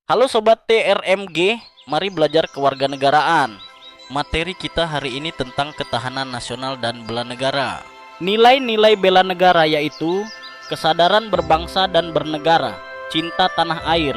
Halo Sobat TRMG, mari belajar kewarganegaraan. Materi kita hari ini tentang ketahanan nasional dan bela negara. Nilai-nilai bela negara yaitu kesadaran berbangsa dan bernegara, cinta tanah air,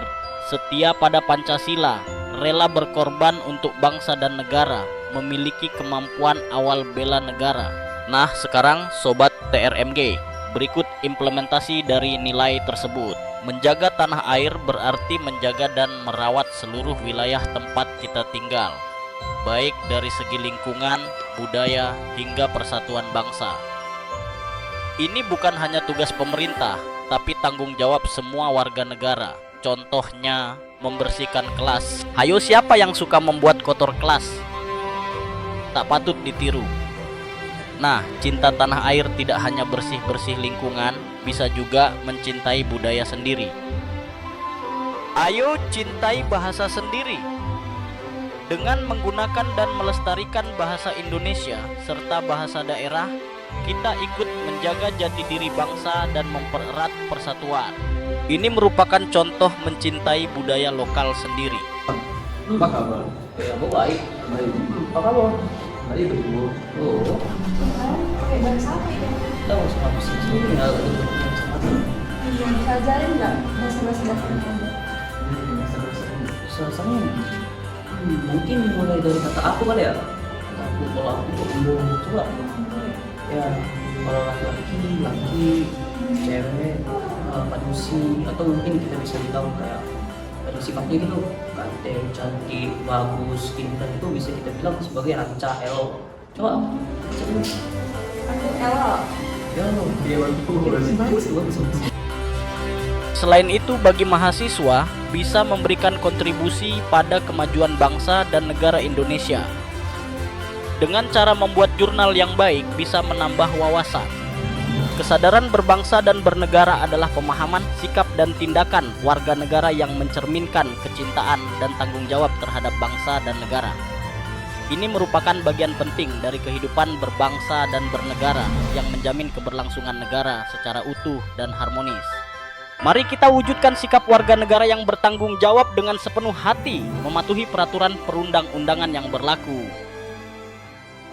setia pada Pancasila, rela berkorban untuk bangsa dan negara, memiliki kemampuan awal bela negara. Nah, sekarang Sobat TRMG, berikut implementasi dari nilai tersebut. Menjaga tanah air berarti menjaga dan merawat seluruh wilayah tempat kita tinggal, baik dari segi lingkungan, budaya, hingga persatuan bangsa. Ini bukan hanya tugas pemerintah, tapi tanggung jawab semua warga negara. Contohnya, membersihkan kelas. Hayo, siapa yang suka membuat kotor kelas? Tak patut ditiru. Nah, cinta tanah air tidak hanya bersih-bersih lingkungan, bisa juga mencintai budaya sendiri. Ayo cintai bahasa sendiri. Dengan menggunakan dan melestarikan bahasa Indonesia serta bahasa daerah, kita ikut menjaga jati diri bangsa dan mempererat persatuan. Ini merupakan contoh mencintai budaya lokal sendiri. Apa kabar? Ya, aku baik. Baik. Apa kabar? Baik, Bu. Oh. Pakai bahasa apa ya? Tahu sama musik sendiri enggak? Bisa ajarin nggak bahasa-bahasa dasar Anda? Rasanya mungkin mulai dari kata aku kali ya. Kalau aku coba. Ya, kalau laki-laki, cewek, manusia, atau mungkin kita bisa bilang kayak ada sifatnya gitu, ganteng, cantik, bagus, pintar, itu bisa kita bilang sebagai ranca, elo. Coba. Aku Ella. Ya, dia bagus. Selain itu, bagi mahasiswa bisa memberikan kontribusi pada kemajuan bangsa dan negara Indonesia. Dengan cara membuat jurnal yang baik bisa menambah wawasan. Kesadaran berbangsa dan bernegara adalah pemahaman, sikap, dan tindakan warga negara yang mencerminkan kecintaan dan tanggung jawab terhadap bangsa dan negara. Ini merupakan bagian penting dari kehidupan berbangsa dan bernegara yang menjamin keberlangsungan negara secara utuh dan harmonis. Mari kita wujudkan sikap warga negara yang bertanggung jawab dengan sepenuh hati, mematuhi peraturan perundang-undangan yang berlaku.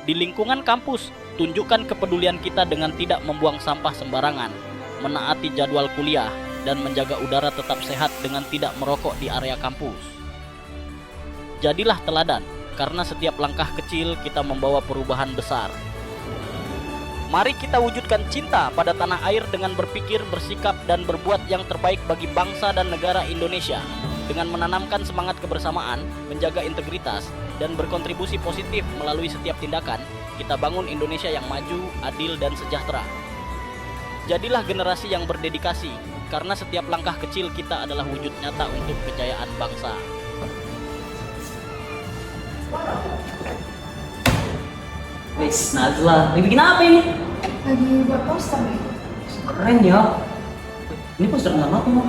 Di lingkungan kampus, tunjukkan kepedulian kita dengan tidak membuang sampah sembarangan, menaati jadwal kuliah, dan menjaga udara tetap sehat dengan tidak merokok di area kampus. Jadilah teladan, karena setiap langkah kecil kita membawa perubahan besar. Mari kita wujudkan cinta pada tanah air dengan berpikir, bersikap, dan berbuat yang terbaik bagi bangsa dan negara Indonesia. Dengan menanamkan semangat kebersamaan, menjaga integritas, dan berkontribusi positif melalui setiap tindakan, kita bangun Indonesia yang maju, adil, dan sejahtera. Jadilah generasi yang berdedikasi, karena setiap langkah kecil kita adalah wujud nyata untuk kejayaan bangsa. Wis, Nazla, lagi bikin apa ini? Lagi buat poster nih. Keren ya. Ini poster nama apa, Mak?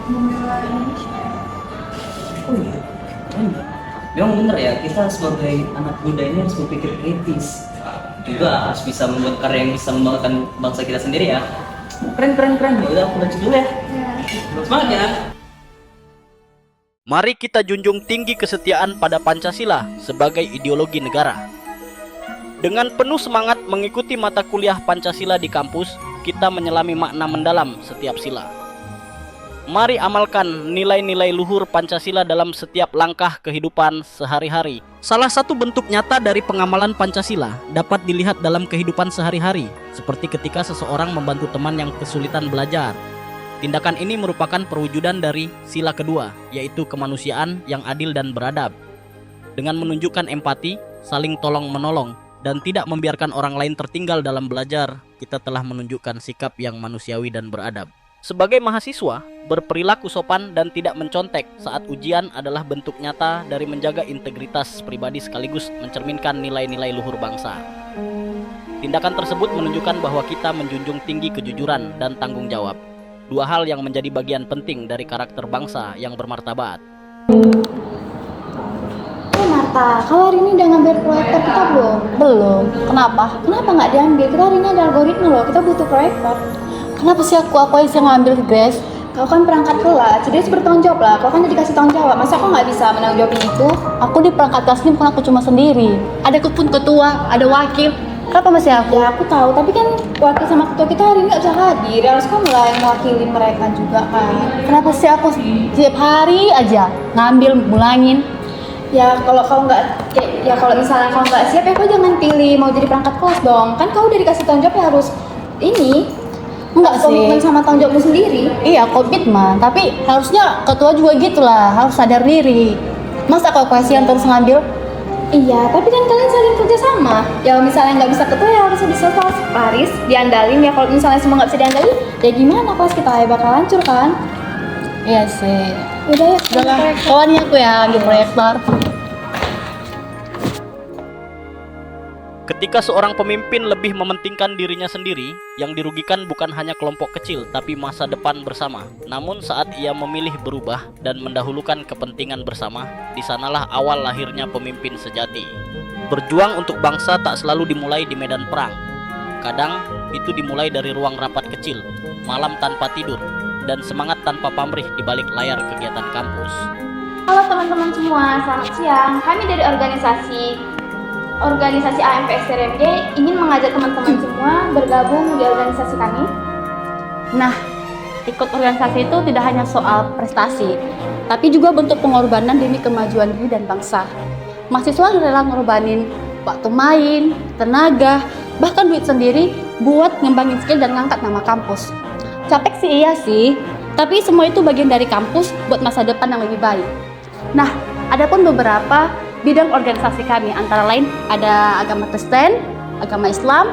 Membela Indonesia. Oh iya, keren ya. Memang bener ya, kita sebagai anak muda ini harus berpikir kritis. Juga harus bisa membuat karya yang bisa membanggakan bangsa kita sendiri ya. Keren. Ya udah, aku lanjut dulu ya. Ya. Semangat ya. Mari kita junjung tinggi kesetiaan pada Pancasila sebagai ideologi negara. Dengan penuh semangat mengikuti mata kuliah Pancasila di kampus, kita menyelami makna mendalam setiap sila. Mari amalkan nilai-nilai luhur Pancasila dalam setiap langkah kehidupan sehari-hari. Salah satu bentuk nyata dari pengamalan Pancasila dapat dilihat dalam kehidupan sehari-hari, seperti ketika seseorang membantu teman yang kesulitan belajar. Tindakan ini merupakan perwujudan dari sila kedua, yaitu kemanusiaan yang adil dan beradab. Dengan menunjukkan empati, saling tolong-menolong, dan tidak membiarkan orang lain tertinggal dalam belajar, kita telah menunjukkan sikap yang manusiawi dan beradab. Sebagai mahasiswa, berperilaku sopan dan tidak mencontek saat ujian adalah bentuk nyata dari menjaga integritas pribadi sekaligus mencerminkan nilai-nilai luhur bangsa. Tindakan tersebut menunjukkan bahwa kita menjunjung tinggi kejujuran dan tanggung jawab. Dua hal yang menjadi bagian penting dari karakter bangsa yang bermartabat. Marta, kau hari ini udah ngambil proyektor kita belum? Belum. Kenapa? Kenapa nggak diambil? Kita hari ini ada algoritma loh, kita butuh proyektor. Kenapa sih aku aja yang ngambil, Grace? kau kan perangkat kelas, jadi harus bertanggung jawab lah. Kau kan jadi kasih tanggung jawab, masa kau nggak bisa menanggung jawab itu? Aku di perangkat kelas ini bukan aku cuma sendiri. Ada pun ketua, ada wakil. Kenapa masih aku? Ya aku tahu, tapi kan wakil sama ketua kita hari ini nggak bisa hadir. Harus kamu lah yang mewakili mereka juga kan. Kenapa sih aku tiap hari aja ngambil, mulangin? Ya kalau kau nggak, ya kalau misalnya kau nggak siap ya kau jangan pilih mau jadi perangkat kelas dong. Kan kau udah dikasih tanggung jawab ya harus ini. Enggak sih. Komitmen sama tanggung jawabmu sendiri. Iya, komitmen. Tapi harusnya ketua juga gitulah, harus sadar diri. Masa kau kasihan terus ngambil? Iya, tapi kan kalian saling kerja sama. Ya misalnya nggak bisa ketua ya harus bisa Paris diandalin ya. Kalau misalnya semua nggak bisa diandalin, ya gimana kelas kita ya bakal hancur kan? Iya sih. Udah ya, Udahlah, kawannya aku ya ambil proyektor. Ketika seorang pemimpin lebih mementingkan dirinya sendiri, yang dirugikan bukan hanya kelompok kecil, tapi masa depan bersama. Namun saat ia memilih berubah dan mendahulukan kepentingan bersama, di sanalah awal lahirnya pemimpin sejati. Berjuang untuk bangsa tak selalu dimulai di medan perang. Kadang itu dimulai dari ruang rapat kecil, malam tanpa tidur, dan semangat tanpa pamrih di balik layar kegiatan kampus. Halo teman-teman semua, selamat siang. Kami dari organisasi AMPS TRMG ingin mengajak teman-teman semua bergabung di organisasi kami. Nah, ikut organisasi itu tidak hanya soal prestasi, tapi juga bentuk pengorbanan demi kemajuan diri dan bangsa. Mahasiswa rela ngorbanin waktu main, tenaga, bahkan duit sendiri buat ngembangin skill dan ngangkat nama kampus. Capek sih iya sih, tapi semua itu bagian dari kampus buat masa depan yang lebih baik. Nah, ada pun beberapa bidang organisasi kami, antara lain ada agama Kristen, agama Islam,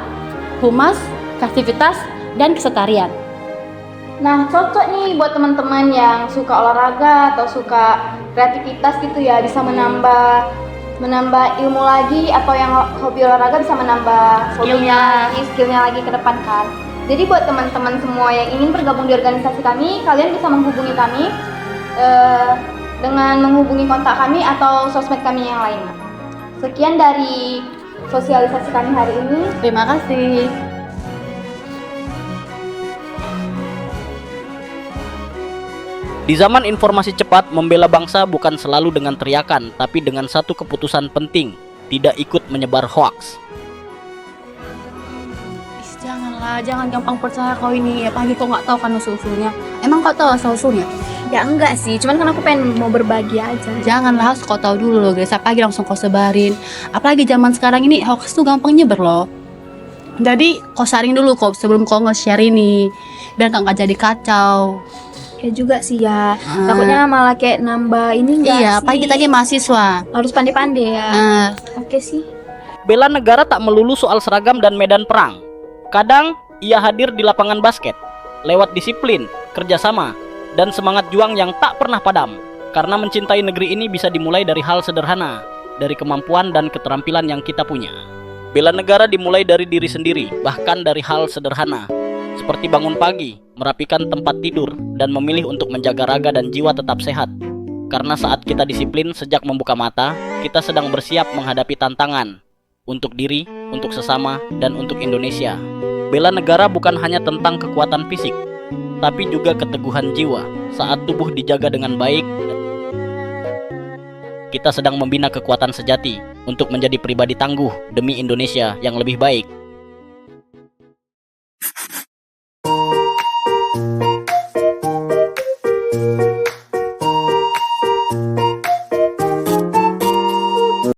humas, kreativitas, dan kesetarian. Nah, cocok nih buat teman-teman yang suka olahraga atau suka kreativitas gitu ya, bisa menambah ilmu lagi, atau yang hobi olahraga bisa menambah skillnya lagi ke depan kan. Jadi buat teman-teman semua yang ingin bergabung di organisasi kami, kalian bisa menghubungi kami dengan menghubungi kontak kami atau sosmed kami yang lainnya. Sekian dari sosialisasi kami hari ini. Terima kasih. Di zaman informasi cepat, membela bangsa bukan selalu dengan teriakan, tapi dengan satu keputusan penting, tidak ikut menyebar hoaks. Janganlah, jangan gampang percaya kau ini, apalagi kau nggak tahu kan usul-usulnya. Emang kau tahu asal-usulnya? Ya enggak sih, cuman kan aku pengen mau berbagi aja. Janganlah, harus kau tahu dulu loh guys, apalagi langsung kau sebarin. Apalagi zaman sekarang ini hoax tuh gampang nyebar loh. Jadi kau saring dulu kok sebelum kau nge-share ini, biar nggak jadi kacau. Ya juga sih ya, takutnya malah kayak nambah ini enggak Iya, sih? apalagi kita ini mahasiswa. Harus pandai-pandai ya. Oke sih. Bela negara tak melulu soal seragam dan medan perang. Kadang ia hadir di lapangan basket, lewat disiplin, kerjasama, dan semangat juang yang tak pernah padam. Karena mencintai negeri ini bisa dimulai dari hal sederhana, dari kemampuan dan keterampilan yang kita punya. Bela negara dimulai dari diri sendiri, bahkan dari hal sederhana, seperti bangun pagi, merapikan tempat tidur, dan memilih untuk menjaga raga dan jiwa tetap sehat. Karena saat kita disiplin sejak membuka mata, kita sedang bersiap menghadapi tantangan untuk diri, untuk sesama, dan untuk Indonesia. Bela negara bukan hanya tentang kekuatan fisik, tapi juga keteguhan jiwa. Saat tubuh dijaga dengan baik, kita sedang membina kekuatan sejati untuk menjadi pribadi tangguh demi Indonesia yang lebih baik.